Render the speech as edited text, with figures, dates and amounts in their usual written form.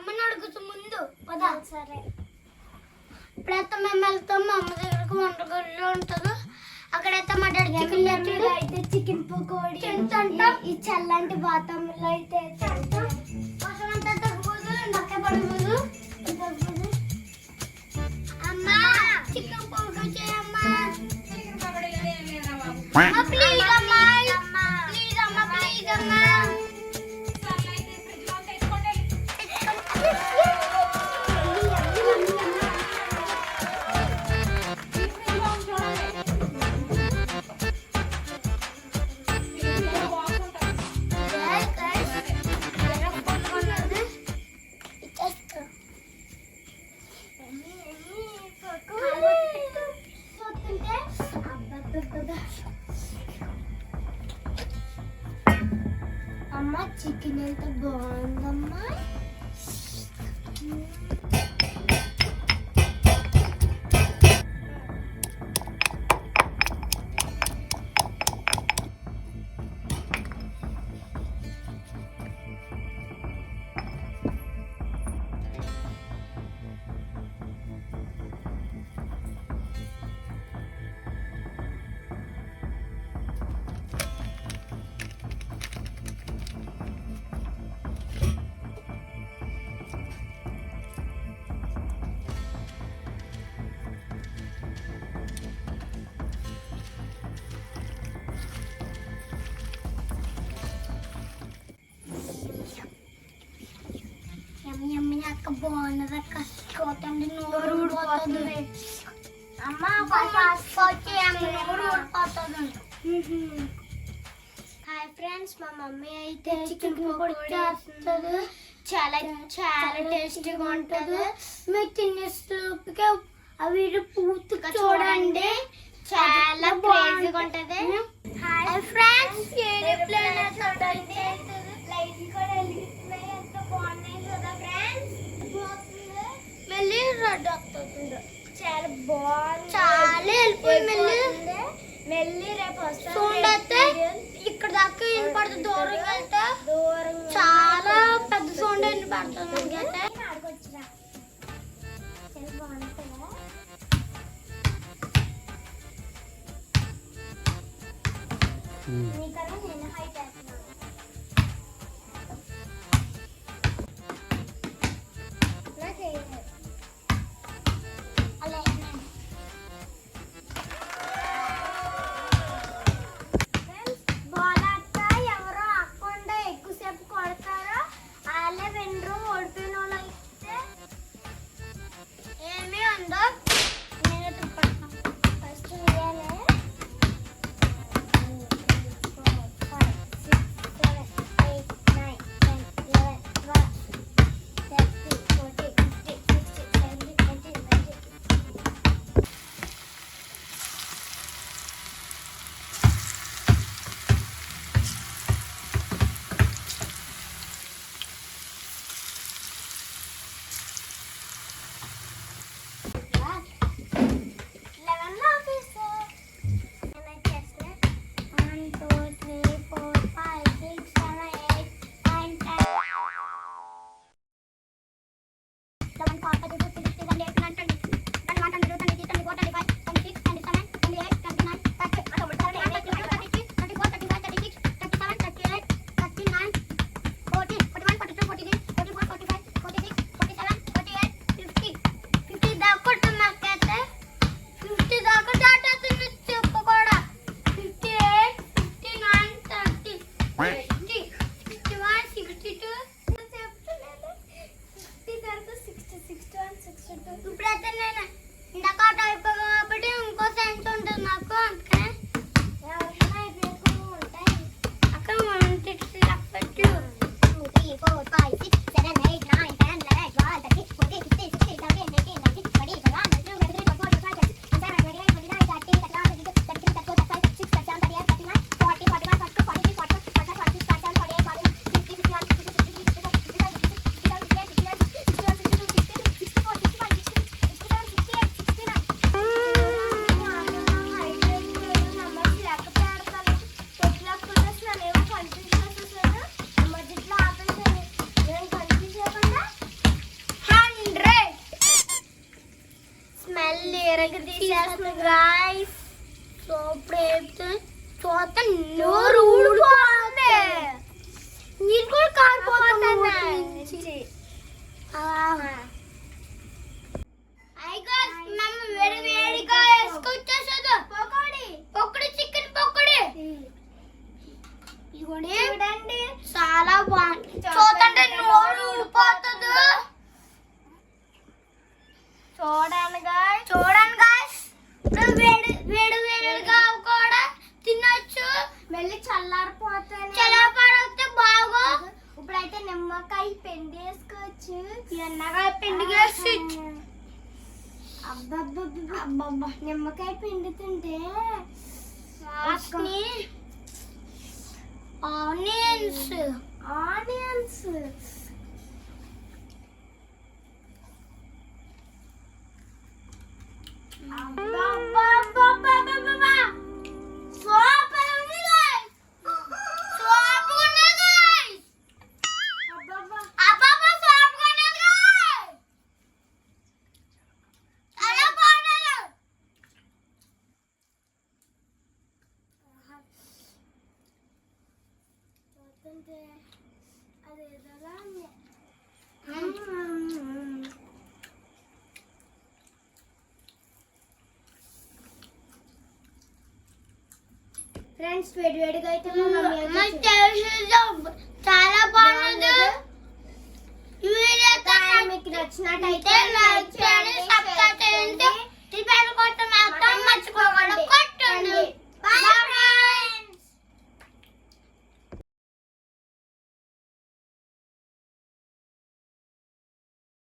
అమ్మని అడుగుతూ ముందు పదా. సరే ఇప్పుడైతే మేము వెళ్తాం. మా అమ్మ దగ్గరకు వంటగదిలో ఉంటుంది. అక్కడైతే మా డాడీ చికెన్ అయితే చికెన్ పకోడీ తింటాం. ఈ చల్లంటి వాతావరణంలో అయితే తింటాం. వర్షం అంతా తగ్గబోదు, నక్క పడబోదు. అమ్మా చికెన్ పకోడీ చేయమ్మా. ప్లీజ్ అమ్మా, ప్లీజ్ అమ్మా, ప్లీజ్ అమ్మా. అమ్మ చికెన్ ఎంత బాగుందమ్మా. అక్క బాగున్నది అక్క. కోతండి నోరు ఊడిపోతుంది. అమ్మ నోరు ఊడిపోతుంది. హాయ్ ఫ్రెండ్స్, మా మమ్మీ అయితే చికెన్ పకోడీ చేస్తుంది. చాలా చాలా టేస్టీగా ఉంటుంది. మీరు తినేసరికి అవి పూర్తిగా చూడండి. చాలా బాగుంటుంది ఉంటుంది. హాయ్ ఫ్రెండ్స్, ఏరోప్లేన్ చూడండి. లైట్ కూడా వెలుగుతున్నాయి. ఎంత బాగున్నాయి కదా ఫ్రెండ్స్. మళ్ళీ రెడ్ వస్తుంది. చాలా బాగుంది. చాలా వెళ్ళిపోయి మళ్ళీ రేపు వస్తుంది. ఇక్కడ దాకా వినపడుతుంది. దూరం వెళ్తే చాలా పెద్ద సౌండ్ వినపడుతుంది. ఆడుకొచ్చిరా చాలా బాగుంటుందా. మీకన్నా నేను హైట్ వేస్తున్నాను. తీసేస్తుంది గాయ్స్. సో ఇప్పుడు చూస్తే నోరు ఊడిపోతుంది, నీరు కూడా కారిపోతుంది. మేము వేడి వేడిగా వేసుకొచ్చేసేది పొక్కడి చికెన్ పొక్కడి. చూడండి చాలా బాగుంది, చూడండి నోరు ఊడిపోతుంది. చూడండి గాయ్స్ ఇప్పుడు వేడి వేడి వేడిగా కూడా తినొచ్చు. వెళ్ళి చల్లారిపోతే బాగా. ఇప్పుడైతే నిమ్మకాయ పిండి వేసుకోవచ్చు. ఎన్నకాయ పిండి వేసి అబ్బబ్బబ్బబ్బబ్బ నిమ్మకాయ పిండి తింటే ఆనియన్స్ ఫ్రెండ్స్ వేడివేడిగా అయితే చాలా బాగుంది. మీకు నచ్చినట్టయితే